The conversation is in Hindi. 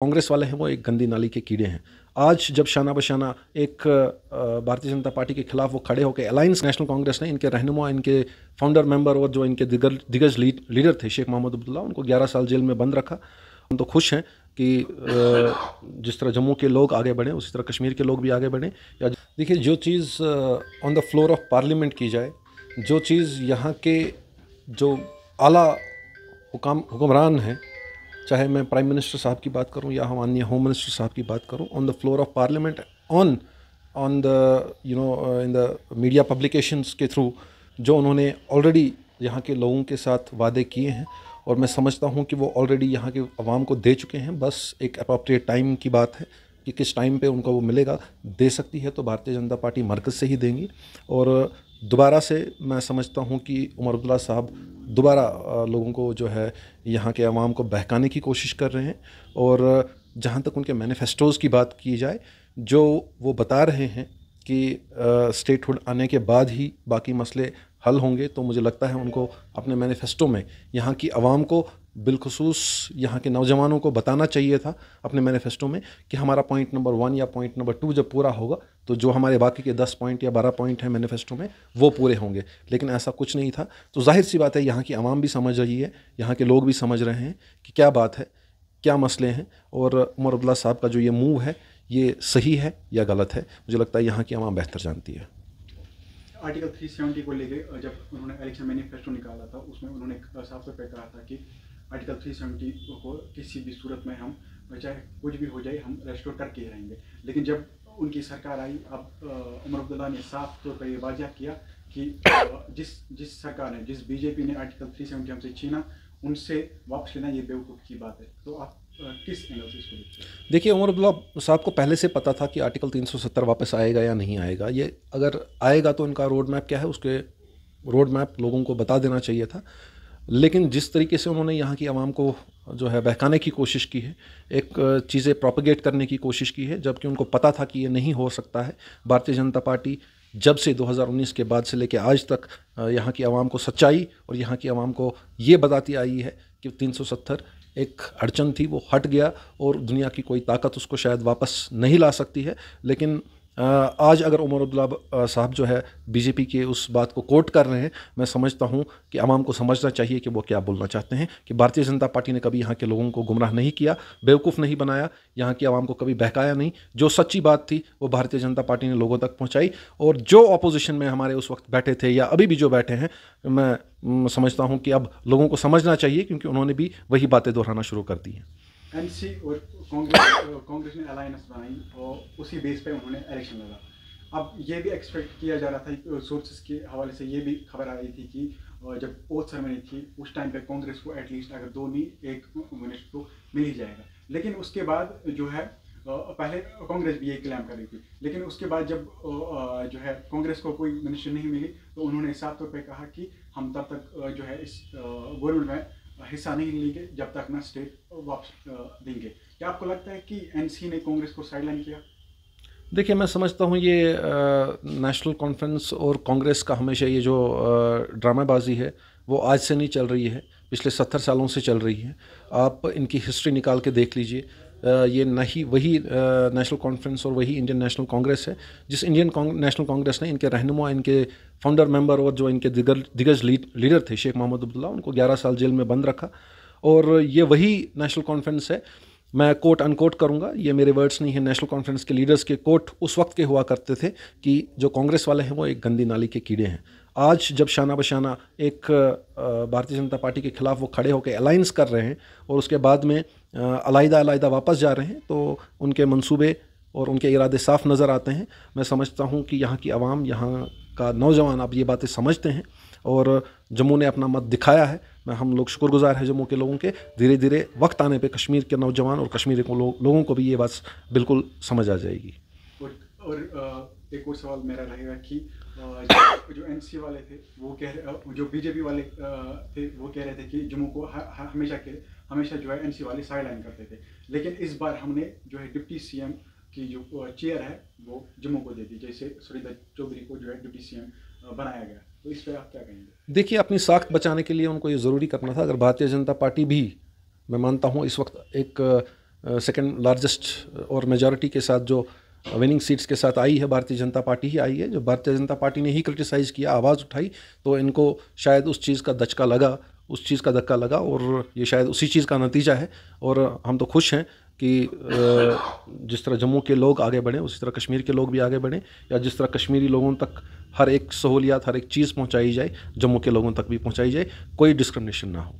कांग्रेस वाले हैं वो एक गंदी नाली के कीड़े हैं। आज जब शाना बशाना एक भारतीय जनता पार्टी के खिलाफ वो खड़े होकर अलायंस नेशनल कांग्रेस ने इनके रहनुमा, इनके फाउंडर मेंबर और जो इनके दिग्गज लीडर थे शेख मोहम्मद अब्दुल्ला, उनको 11 साल जेल में बंद रखा। हम तो खुश हैं कि जिस तरह जम्मू के लोग आगे बढ़े उसी तरह कश्मीर के लोग भी आगे बढ़ें। या देखिए, जो चीज़ on the floor of parliament की जाए, जो चीज़ यहाँ के जो आला हुक्मरान हैं, चाहे मैं प्राइम मिनिस्टर साहब की बात करूं या माननीय होम मिनिस्टर साहब की बात करूं, on the floor of parliament, on on the in the media publications के थ्रू जो उन्होंने ऑलरेडी यहाँ के लोगों के साथ वादे किए हैं, और मैं समझता हूँ कि वो ऑलरेडी यहाँ के अवाम को दे चुके हैं। बस एक अप्रोप्रिएट टाइम की बात है कि किस टाइम पे उनको वो मिलेगा। दे सकती है तो भारतीय जनता पार्टी मरकज़ से ही देंगी, और दोबारा से मैं समझता हूँ कि उमर अब्दुल्ला साहब दोबारा लोगों को जो है यहाँ के अवाम को बहकाने की कोशिश कर रहे हैं। और जहाँ तक उनके मैनिफेस्टोज़ की बात की जाए, जो वो बता रहे हैं कि स्टेटहुड आने के बाद ही बाकी मसले हल होंगे, तो मुझे लगता है उनको अपने मैनिफेस्टो में यहाँ की आवाम को, बिलखुसूस यहाँ के नौजवानों को बताना चाहिए था अपने मैनिफेस्टो में कि हमारा पॉइंट नंबर 1 या पॉइंट नंबर 2 जब पूरा होगा तो जो हमारे बाकी के 10 पॉइंट या 12 पॉइंट हैं मैनिफेस्टो में वो पूरे होंगे। लेकिन ऐसा कुछ नहीं था। तो जाहिर सी बात है, यहाँ की आवाम भी समझ रही है, यहाँ के लोग भी समझ रहे हैं कि क्या बात है, क्या मसले हैं, और उमर अब्दुल्ला साहब का जो ये मूव है ये सही है या गलत है, मुझे लगता है यहाँ की आवाम बेहतर जानती है। आर्टिकल 370 को लेके जब उन्होंने इलेक्शन मैनिफेस्टो निकाला था, उसमें उन्होंने साफ तौर पर कहा था कि आर्टिकल 370 को किसी भी सूरत में हम, चाहे कुछ भी हो जाए, हम रेस्टोर करके ही रहेंगे। लेकिन जब उनकी सरकार आई, अब उमर अब्दुल्ला ने साफ तौर पर ये वाज़ह किया कि जिस सरकार ने, जिस बीजेपी ने आर्टिकल 370 हमसे छीना, उनसे वापस लेना ये बेवकूफ़ की बात है। तो आप किस एंगल से इसको देखते हैं? देखिए, उमर अब्दुल्ला साहब को पहले से पता था कि आर्टिकल 370 वापस आएगा या नहीं आएगा। ये अगर आएगा तो इनका रोड मैप क्या है, उसके रोड मैप लोगों को बता देना चाहिए था। लेकिन जिस तरीके से उन्होंने यहाँ की आवाम को जो है बहकाने की कोशिश की है, एक चीज़ें प्रोपेगेट करने की कोशिश की है, जबकि उनको पता था कि ये नहीं हो सकता है। भारतीय जनता पार्टी जब से 2019 के बाद से लेकर आज तक यहाँ की आवाम को सच्चाई और यहाँ की आवाम को ये बताती आई है कि 370 एक अड़चन थी, वो हट गया और दुनिया की कोई ताकत उसको शायद वापस नहीं ला सकती है। लेकिन आज अगर उमर अब्दुल्ला साहब जो है बीजेपी के उस बात को कोट कर रहे हैं, मैं समझता हूं कि आवाम को समझना चाहिए कि वो क्या बोलना चाहते हैं, कि भारतीय जनता पार्टी ने कभी यहाँ के लोगों को गुमराह नहीं किया, बेवकूफ़ नहीं बनाया, यहाँ की आवाम को कभी बहकाया नहीं। जो सच्ची बात थी वो भारतीय जनता पार्टी ने लोगों तक पहुँचाई। और जो अपोजिशन में हमारे उस वक्त बैठे थे या अभी भी जो बैठे हैं, मैं समझता हूँ कि अब लोगों को समझना चाहिए, क्योंकि उन्होंने भी वही बातें दोहराना शुरू कर दी हैं। एनसी और कांग्रेस ने अलायंस बनाई और उसी बेस पे उन्होंने इलेक्शन लड़ा। अब ये भी एक्सपेक्ट किया जा रहा था, सोर्सेज के हवाले से ये भी खबर आई थी कि जब ओथ सेरेमनी थी उस टाइम पे कांग्रेस को एटलीस्ट अगर 2 नहीं 1 मिनिस्टर तो मिल ही जाएगा। लेकिन उसके बाद जो है, पहले कांग्रेस भी ये क्लेम कर रही थी, लेकिन उसके बाद जब जो है कांग्रेस को कोई मिनिस्टर नहीं मिली, तो उन्होंने साफ तौर पे कहा कि हम तब तक जो है इस गवर्नमेंट में हिस्सा नहीं लेंगे जब तक ना स्टेट वापस देंगे। क्या आपको लगता है कि एनसी ने कांग्रेस को साइडलाइन किया? देखिए, मैं समझता हूँ ये नेशनल कॉन्फ्रेंस और कांग्रेस का हमेशा ये जो ड्रामाबाजी है वो आज से नहीं चल रही है, पिछले 70 सालों से चल रही है। आप इनकी हिस्ट्री निकाल के देख लीजिए। ये नहीं वही नेशनल कॉन्फ्रेंस और वही इंडियन नेशनल कांग्रेस है जिस इंडियन नेशनल कांग्रेस ने इनके रहनुमा, इनके फाउंडर मेंबर और जो इनके दिग्गज लीडर थे शेख मोहम्मद अब्दुल्ला, उनको 11 साल जेल में बंद रखा। और ये वही नेशनल कॉन्फ्रेंस है, मैं कोट अनकोट करूंगा, ये मेरे वर्ड्स नहीं है, नेशनल कॉन्फ्रेंस के लीडर्स के कोट उस वक्त के हुआ करते थे कि जो कांग्रेस वाले हैं वो एक गंदी नाली के कीड़े हैं। आज जब शाना बशाना एक भारतीय जनता पार्टी के खिलाफ वो खड़े होकर अलायंस कर रहे हैं और उसके बाद में अलग-अलग वापस जा रहे हैं, तो उनके मंसूबे और उनके इरादे साफ नज़र आते हैं। मैं समझता हूँ कि यहाँ की आवाम, यहाँ का नौजवान अब ये बातें समझते हैं और जम्मू ने अपना मत दिखाया है। हम लोग शुक्रगुजार हैं जम्मू के लोगों के। धीरे धीरे वक्त आने पे कश्मीर के नौजवान और कश्मीर के लोगों को भी ये बात बिल्कुल समझ आ जाएगी। और एक और सवाल मेरा रहेगा कि जो एनसी वाले थे वो जो बीजेपी वाले थे वो कह रहे थे कि जम्मू को हमेशा जो है एनसी वाले साइडलाइन करते थे, लेकिन इस बार हमने जो है डिप्टी सीएम की जो चेयर है वो जम्मू को दे दी, जैसे सुरेंद्र चौधरी को जो है डिप्टी सीएम बनाया गया। तो इस पर आप क्या कहेंगे? देखिए, अपनी साख बचाने के लिए उनको ये ज़रूरी करना था। अगर भारतीय जनता पार्टी भी, मैं मानता हूँ इस वक्त एक सेकंड लार्जेस्ट और मेजॉरिटी के साथ जो विनिंग सीट्स के साथ आई है, भारतीय जनता पार्टी ही आई है। जो भारतीय जनता पार्टी ने ही क्रिटिसाइज़ किया, आवाज़ उठाई, तो इनको शायद उस चीज़ का धक्का लगा और ये शायद उसी चीज़ का नतीजा है। और हम तो खुश हैं कि जिस तरह जम्मू के लोग आगे बढ़े उसी तरह कश्मीर के लोग भी आगे बढ़ें, या जिस तरह कश्मीरी लोगों तक हर एक सहूलियत, हर एक चीज़ पहुंचाई जाए, जम्मू के लोगों तक भी पहुंचाई जाए, कोई डिस्क्रिमिनेशन ना हो।